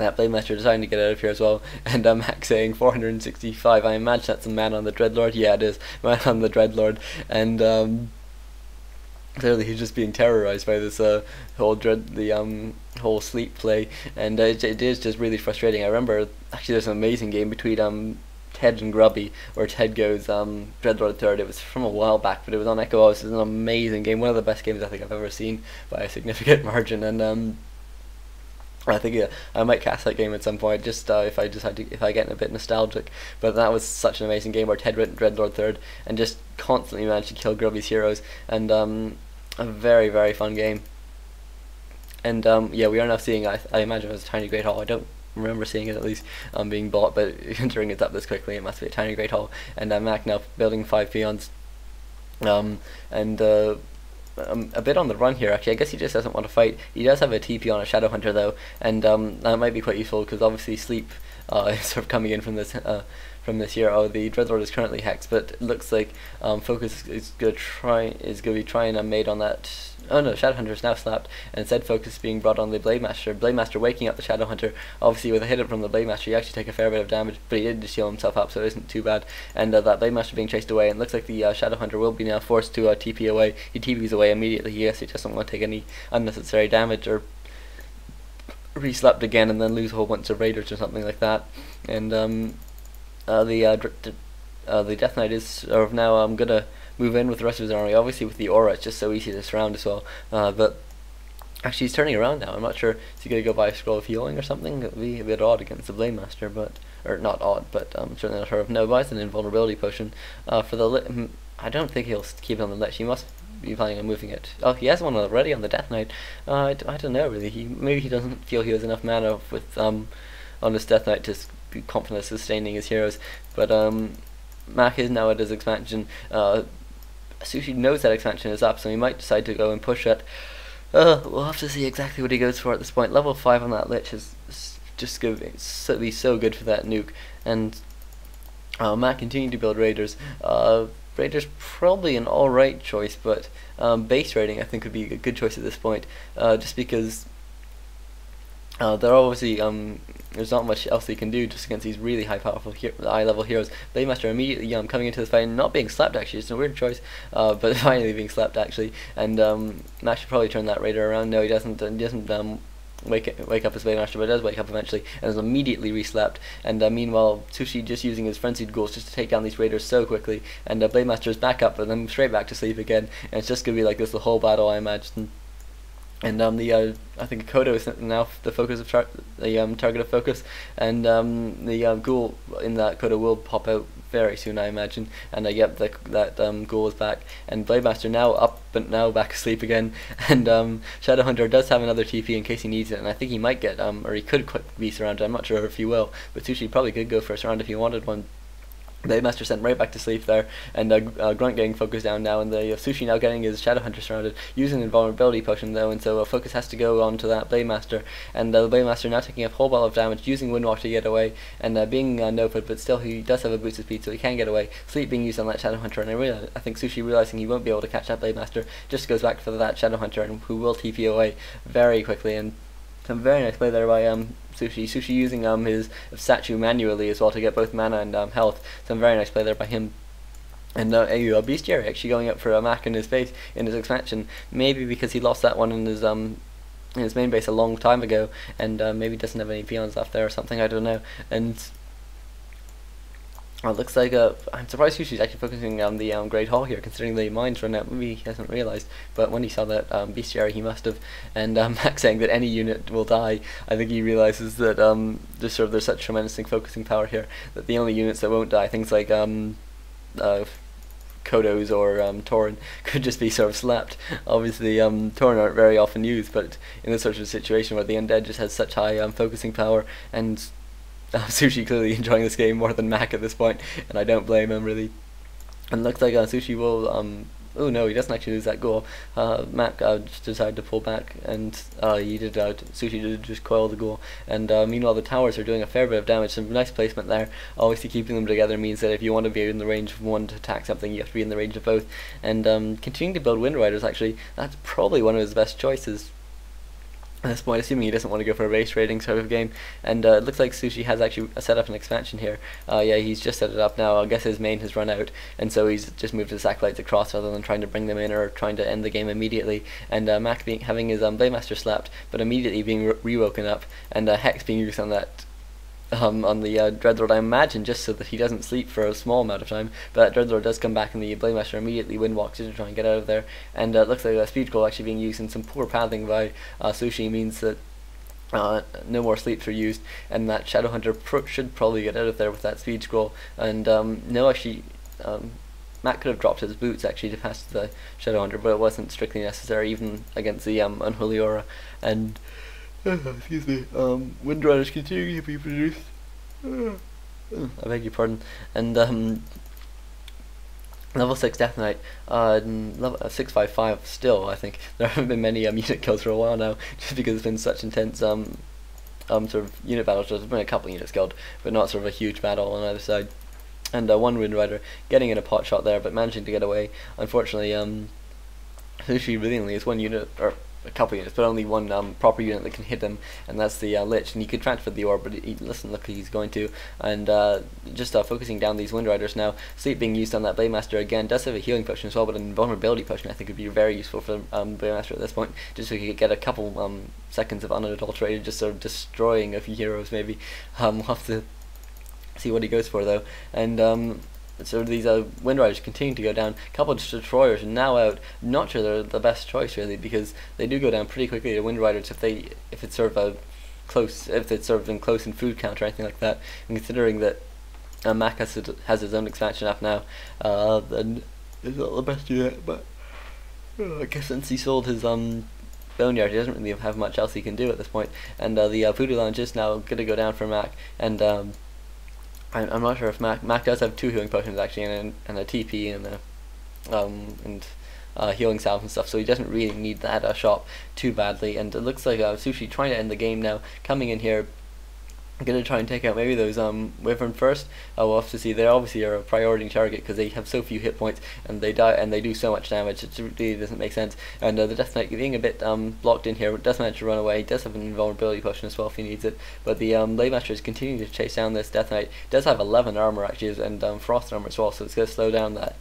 that Playmaster deciding to get out of here as well, and Mack saying 465. I imagine that's a man on the Dreadlord. Yeah, it is man on the Dreadlord, and clearly he's just being terrorized by this whole sleep play, and it is just really frustrating. I remember actually there's an amazing game between Ted and Grubby, where Ted goes Dreadlord third. It was from a while back, but it was on Echo Oz. It was an amazing game, one of the best games I think I've ever seen by a significant margin, and I think I might cast that game at some point, just if I get a bit nostalgic. But that was such an amazing game where Ted went Dreadlord third and just constantly managed to kill Grubby's heroes, and a very, very fun game. And yeah, we are now seeing, I imagine it was a tiny Great Hall. I don't remember seeing it at least being bought, but entering it up this quickly, it must be a tiny Great Hall. And Mack now building 5 peons, and a bit on the run here actually. I guess he just doesn't want to fight. He does have a TP on a Shadow Hunter though, and that might be quite useful because obviously sleep is sort of coming in from this here. Oh, the Dreadlord is currently hexed, but it looks like Focus is gonna be trying a mate on that. Oh no, Shadow Hunter is now slapped, and instead Focus is being brought on the Blade Master. Blade Master waking up the Shadow Hunter. Obviously with a hit from the Blade Master, you actually take a fair bit of damage, but he did just heal himself up, so it isn't too bad. And that Blade Master being chased away, and it looks like the Shadow Hunter will be now forced to TP away. He TPs away immediately. He guess he doesn't want to take any unnecessary damage or re-slapped again and then lose a whole bunch of raiders or something like that. And the Death Knight is sort of now gonna move in with the rest of his army. Obviously with the aura it's just so easy to surround as well, but actually he's turning around now. I'm not sure, is he going to go buy a scroll of healing or something? It would be a bit odd against the Blade Master, but, or not odd, but certainly not sure of. No, buys an invulnerability potion for the lich. I don't think he'll keep it on the lich. He must be planning on moving it. Oh, he has one already on the Death Knight. I don't know really. Maybe he doesn't feel he has enough mana with on this Death Knight to be confident sustaining his heroes, but Mack is now at his expansion. Sushi knows that expansion is up, so he might decide to go and push it. We'll have to see exactly what he goes for at this point. Level 5 on that Lich is just going to be so good for that nuke. And Mack continuing to build Raiders. Raiders probably an alright choice, but base raiding I think would be a good choice at this point, just because they're obviously there's not much else they can do just against these really high powerful high level heroes. Blade Master immediately coming into this fight and not being slapped actually. It's a weird choice, but finally being slapped actually. And Mack should probably turn that Raider around. No, he doesn't. He doesn't wake up his Blade Master, but does wake up eventually and is immediately reslapped. And meanwhile Sushi just using his frenzied ghouls just to take down these Raiders so quickly, and Blade Master is back up and then straight back to sleep again, and it's just gonna be like this the whole battle I imagine. And I think Kodo is now the focus of target of focus, and the ghoul in that Kodo will pop out very soon I imagine. And yep, that ghoul is back, and Blade Master now up but now back asleep again. And Shadow Hunter does have another TP in case he needs it, and I think he might get or he could be surrounded. I'm not sure if he will, but Sushi probably could go for a surround if he wanted one. Blade Master sent right back to sleep there, and Grunt getting focused down now, and the Sushi now getting his Shadow Hunter surrounded, using invulnerability potion though, and so focus has to go on to that Blade Master, and the Blade Master now taking a whole ball of damage, using Windwalk to get away, and being no-foot, but still he does have a boost of speed, so he can get away. Sleep being used on that Shadow Hunter, and I think Sushi realizing he won't be able to catch that Blade Master, just goes back for that Shadow Hunter, and who will TP away very quickly. And some very nice play there by Sushi. Sushi using his statue manually as well to get both mana and health. Some very nice play there by him. And Bestiary actually going up for a Mack in his face in his expansion, maybe because he lost that one in his main base a long time ago, and maybe doesn't have any peons left there or something, I don't know. And it looks like I'm surprised Sushi's actually focusing on the Great Hall here, considering the mines run out. Maybe he hasn't realised, but when he saw that bestiary he must have. And Mack saying that any unit will die, I think he realises that there's such tremendous focusing power here that the only units that won't die, things like Kodos or Tauren, could just be sort of slapped. Obviously Tauren aren't very often used, but in this sort of situation where the undead just has such high focusing power, and Sushi clearly enjoying this game more than Mack at this point, and I don't blame him really. And looks like Sushi will oh no, he doesn't actually lose that goal. Mack just decided to pull back, and Sushi did just coil the goal. And meanwhile the towers are doing a fair bit of damage. Some nice placement there. Obviously keeping them together means that if you want to be in the range of one to attack something, you have to be in the range of both. And continuing to build Wind Riders, actually that's probably one of his best choices. at this point, assuming he doesn't want to go for a base rating sort of game. And it looks like Sushi has actually set up an expansion here. Yeah, he's just set it up now. I guess his main has run out, and so he's just moved his acolytes across rather than trying to bring them in or trying to end the game immediately. And Mack having his Blademaster slapped, but immediately being re-woken up, and Hex being used on that on the Dreadlord, I imagine, just so that he doesn't sleep for a small amount of time. But that Dreadlord does come back, and the Blademaster immediately windwalks in to try and get out of there. And it looks like a speed scroll actually being used, and some poor pathing by Sushi means that no more sleeps are used, and that Shadowhunter should probably get out of there with that speed scroll. And no, actually, Matt could have dropped his boots actually to pass the Shadowhunter, but it wasn't strictly necessary, even against the Unholy Aura. And excuse me, Wind Riders continuing to be produced. I beg your pardon. And level 6 Death Knight, level 655 still. I think there haven't been many unit kills for a while now, just because it's been such intense sort of unit battles. There's been a couple units killed, but not sort of a huge battle on either side. And one Wind Rider getting in a pot shot there, but managing to get away. Unfortunately, Sushi really only has one unit, or a couple units, but only one proper unit that can hit him, and that's the Lich. And he could transfer the orb, but he doesn't look like he's going to. And just focusing down these Wind Riders now. Sleep being used on that Blademaster again. Does have a healing potion as well, but an invulnerability potion I think would be very useful for Blademaster at this point, just so he could get a couple seconds of unadulterated, just sort of destroying of heroes maybe. We'll have to see what he goes for though. And so these Wind Riders continue to go down. A couple of Destroyers are now out. Not sure they're the best choice really, because they do go down pretty quickly to Wind Riders if it's sort of close, if it's sort of in close in food count or anything like that. And considering that Mack has his own expansion up now, then it's not the best unit. But I guess since he sold his Boneyard, he doesn't really have much else he can do at this point. And the Voodoo Lounge is now going to go down for Mack. And I'm not sure if Mack does have 2 healing potions actually, and a TP and healing salve and stuff, so he doesn't really need that shop too badly. And it looks like Sushi trying to end the game now, coming in here. I'm going to try and take out maybe those Wyvern first. We'll have to see. They obviously are a priority target because they have so few hit points and they die and they do so much damage. It really doesn't make sense. And the Death Knight being a bit blocked in here, does manage to run away. He does have an invulnerability potion as well if he needs it. But the Blademaster is continuing to chase down this Death Knight. Does have 11 armor actually, and Frost armor as well, so it's going to slow down that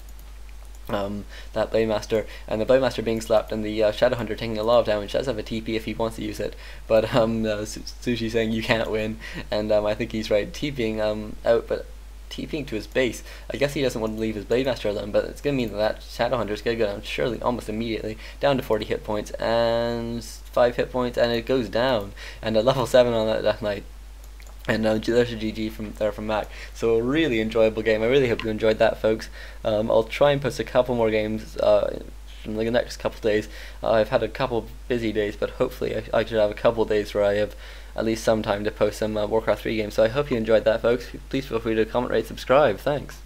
Blademaster. And the Blademaster being slapped, and the Shadowhunter taking a lot of damage. Does have a TP if he wants to use it, but Sushi saying you can't win, and I think he's right. TPing out, but TPing to his base. I guess he doesn't want to leave his Blademaster alone, but it's going to mean that Shadowhunter is going to go down surely almost immediately, down to 40 hit points and 5 hit points, and it goes down. And a level 7 on that Death Knight. And there's a GG from Mack. So a really enjoyable game. I really hope you enjoyed that, folks. I'll try and post a couple more games in the next couple days. I've had a couple busy days, but hopefully I should have a couple days where I have at least some time to post some Warcraft 3 games. So I hope you enjoyed that, folks. Please feel free to comment, rate, subscribe. Thanks.